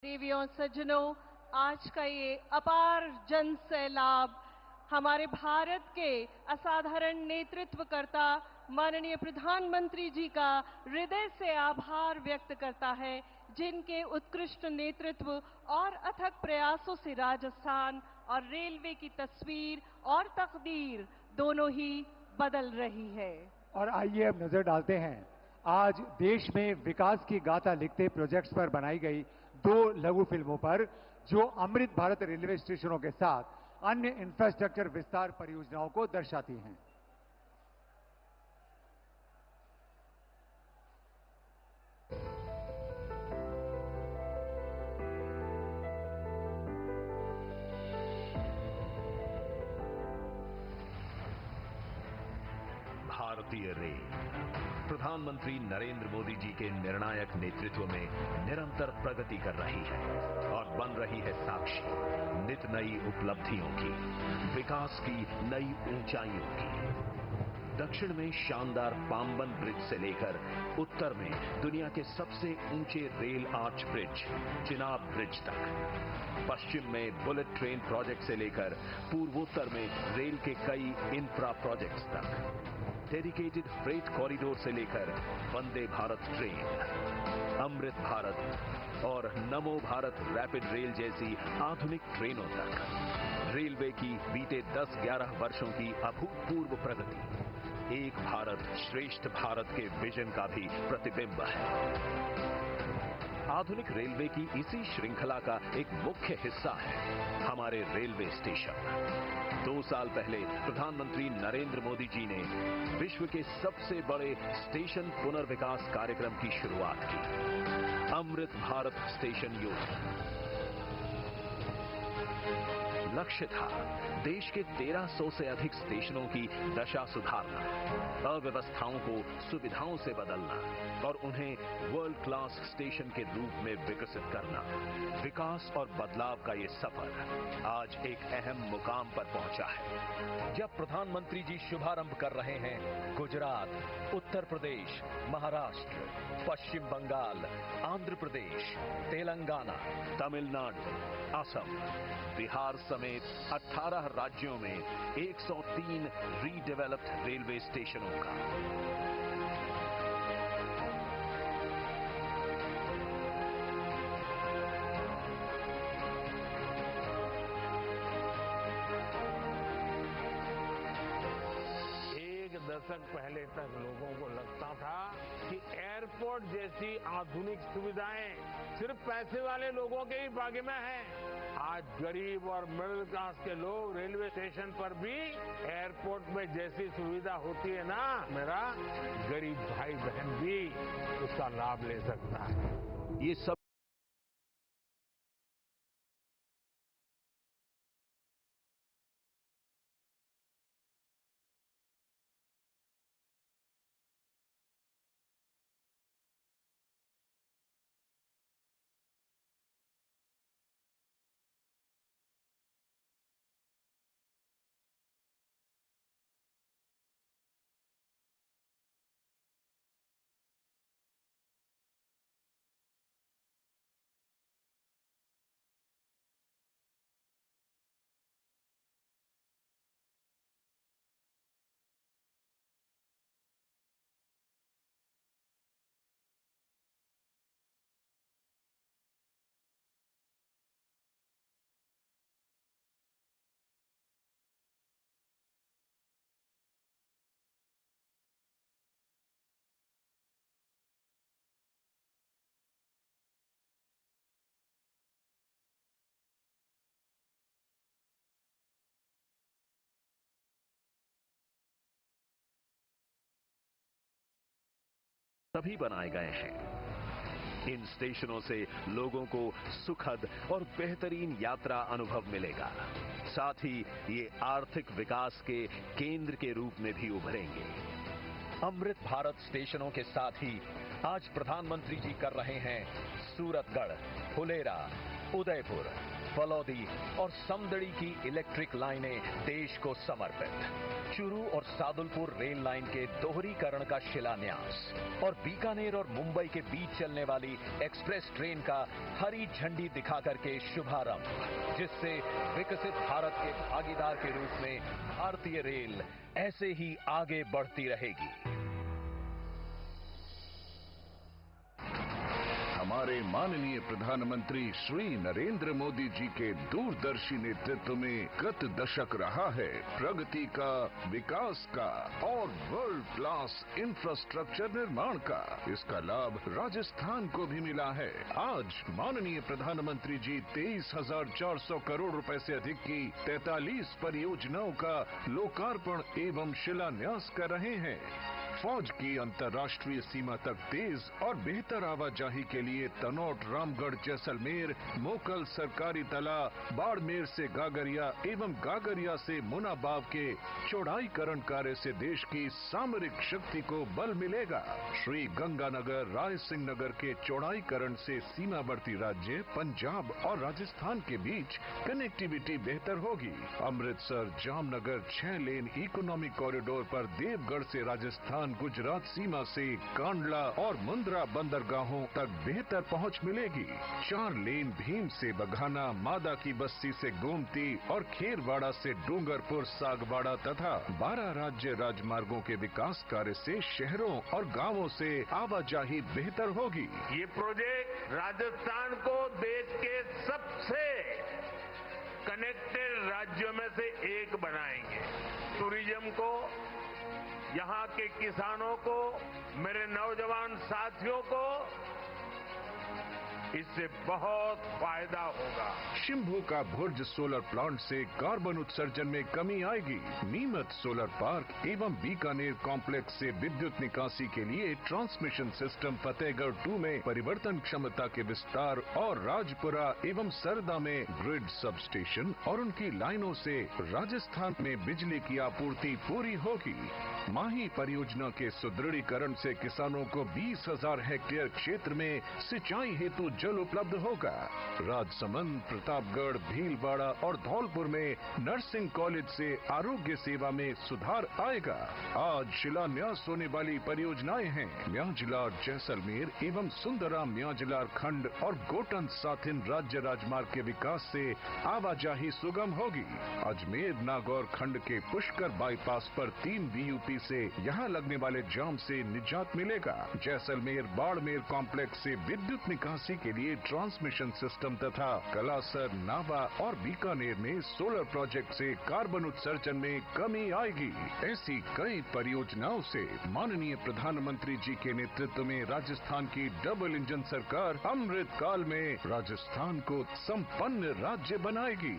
देवियों सज्जनों, आज का ये अपार जन सैलाब हमारे भारत के असाधारण नेतृत्वकर्ता माननीय प्रधानमंत्री जी का हृदय से आभार व्यक्त करता है, जिनके उत्कृष्ट नेतृत्व और अथक प्रयासों से राजस्थान और रेलवे की तस्वीर और तकदीर दोनों ही बदल रही है। और आइए अब नजर डालते हैं आज देश में विकास की गाथा लिखते प्रोजेक्ट्स पर बनाई गई 2 लघु फिल्मों पर, जो अमृत भारत रेलवे स्टेशनों के साथ अन्य इंफ्रास्ट्रक्चर विस्तार परियोजनाओं को दर्शाती हैं। भारतीय रेल प्रधानमंत्री नरेंद्र मोदी जी के निर्णायक नेतृत्व में निरंतर प्रगति कर रही है और बन रही है साक्षी नित नई उपलब्धियों की, विकास की नई ऊंचाइयों की। दक्षिण में शानदार पाम्बन ब्रिज से लेकर उत्तर में दुनिया के सबसे ऊंचे rail arch bridge Chenab bridge तक, पश्चिम में बुलेट ट्रेन प्रोजेक्ट से लेकर पूर्वोत्तर में रेल के कई इंफ्रा प्रोजेक्ट्स तक, डेडिकेटेड फ्रेट कॉरिडोर से लेकर वंदे भारत ट्रेन, अमृत भारत और नमो भारत रैपिड रेल जैसी आधुनिक ट्रेनों तक, रेलवे की बीते 10-11 वर्षों की अभूतपूर्व प्रगति एक भारत श्रेष्ठ भारत के विजन का भी प्रतिबिंब है। आधुनिक रेलवे की इसी श्रृंखला का एक मुख्य हिस्सा है हमारे रेलवे स्टेशन। 2 साल पहले प्रधानमंत्री नरेंद्र मोदी जी ने विश्व के सबसे बड़े स्टेशन पुनर्विकास कार्यक्रम की शुरुआत की, अमृत भारत स्टेशन योजना। लक्ष्य था देश के 1300 से अधिक स्टेशनों की दशा सुधारना, अव्यवस्थाओं को सुविधाओं से बदलना और उन्हें वर्ल्ड क्लास स्टेशन के रूप में विकसित करना। विकास और बदलाव का ये सफर आज एक अहम मुकाम पर पहुंचा है, जब प्रधानमंत्री जी शुभारंभ कर रहे हैं गुजरात, उत्तर प्रदेश, महाराष्ट्र, पश्चिम बंगाल, आंध्र प्रदेश, तेलंगाना, तमिलनाडु, असम, बिहार समेत 18 राज्यों में 103 रीडेवलप्ड रेलवे स्टेशनों का। दशक पहले तक लोगों को लगता था कि एयरपोर्ट जैसी आधुनिक सुविधाएं सिर्फ पैसे वाले लोगों के ही भाग्य में हैं। आज गरीब और मिडिल क्लास के लोग रेलवे स्टेशन पर भी एयरपोर्ट में जैसी सुविधा होती है ना, मेरा गरीब भाई बहन भी उसका लाभ ले सकता है। ये सब तभी बनाए गए हैं। इन स्टेशनों से लोगों को सुखद और बेहतरीन यात्रा अनुभव मिलेगा, साथ ही ये आर्थिक विकास के केंद्र के रूप में भी उभरेंगे। अमृत भारत स्टेशनों के साथ ही आज प्रधानमंत्री जी कर रहे हैं सूरतगढ़, फुलेरा, उदयपुर, फलौदी और समदड़ी की इलेक्ट्रिक लाइनें देश को समर्पित, चूरू और सादुलपुर रेल लाइन के दोहरीकरण का शिलान्यास और बीकानेर और मुंबई के बीच चलने वाली एक्सप्रेस ट्रेन का हरी झंडी दिखाकर के शुभारंभ, जिससे विकसित भारत के भागीदार के रूप में भारतीय रेल ऐसे ही आगे बढ़ती रहेगी। हमारे माननीय प्रधानमंत्री श्री नरेंद्र मोदी जी के दूरदर्शी नेतृत्व में गत दशक रहा है प्रगति का, विकास का और वर्ल्ड क्लास इंफ्रास्ट्रक्चर निर्माण का। इसका लाभ राजस्थान को भी मिला है। आज माननीय प्रधानमंत्री जी 23,400 करोड़ रुपए से अधिक की 43 परियोजनाओं का लोकार्पण एवं शिलान्यास कर रहे हैं। फौज की अंतर्राष्ट्रीय सीमा तक तेज और बेहतर आवाजाही के लिए तनोट, रामगढ़, जैसलमेर, मोकल सरकारी तला, बाड़मेर से गागरिया एवं गागरिया से मुनाबाव के चौड़ाईकरण कार्य से देश की सामरिक शक्ति को बल मिलेगा। श्री गंगानगर, राय सिंह नगर के चौड़ाईकरण से सीमावर्ती राज्य पंजाब और राजस्थान के बीच कनेक्टिविटी बेहतर होगी। अमृतसर जामनगर 6 लेन इकोनॉमिक कॉरिडोर पर देवगढ़ से राजस्थान गुजरात सीमा से कांडला और मुंद्रा बंदरगाहों तक बेहतर पहुंच मिलेगी। 4 लेन भीम से बघाना, मादा की बस्ती से गोमती और खेरवाड़ा से डूंगरपुर सागवाड़ा तथा 12 राज्य राजमार्गों के विकास कार्य से शहरों और गांवों से आवाजाही बेहतर होगी। ये प्रोजेक्ट राजस्थान को देश के सबसे कनेक्टेड राज्यों में से एक बनाएंगे। टूरिज्म को, यहाँ के किसानों को, मेरे नौजवान साथियों को इससे बहुत फायदा होगा। शिम्भू का भुर्ज सोलर प्लांट से कार्बन उत्सर्जन में कमी आएगी। नीमच सोलर पार्क एवं बीकानेर कॉम्प्लेक्स से विद्युत निकासी के लिए ट्रांसमिशन सिस्टम फतेहगढ़ 2 में परिवर्तन क्षमता के विस्तार और राजपुरा एवं सरदा में ग्रिड सब स्टेशन और उनकी लाइनों से राजस्थान में बिजली की आपूर्ति पूरी होगी। माही परियोजना के सुदृढ़ीकरण से किसानों को 20,000 हेक्टेयर क्षेत्र में सिंचाई हेतु जल उपलब्ध होगा। राजसमंद, प्रतापगढ़, भीलवाड़ा और धौलपुर में नर्सिंग कॉलेज से आरोग्य सेवा में सुधार आएगा। आज शिलान्यास होने वाली परियोजनाएं हैं म्याजलार जैसलमेर एवं सुंदराम म्याजलार खंड और गोटन साथिन राज्य राजमार्ग के विकास से आवाजाही सुगम होगी। अजमेर नागौर खंड के पुष्कर बाईपास पर 3 BUP से यहाँ लगने वाले जाम से निजात मिलेगा। जैसलमेर बाड़मेर कॉम्प्लेक्स से विद्युत निकासी के लिए ट्रांसमिशन सिस्टम तथा कलासर, नावा और बीकानेर में सोलर प्रोजेक्ट से कार्बन उत्सर्जन में कमी आएगी। ऐसी कई परियोजनाओं से माननीय प्रधानमंत्री जी के नेतृत्व में राजस्थान की डबल इंजन सरकार अमृत काल में राजस्थान को संपन्न राज्य बनाएगी।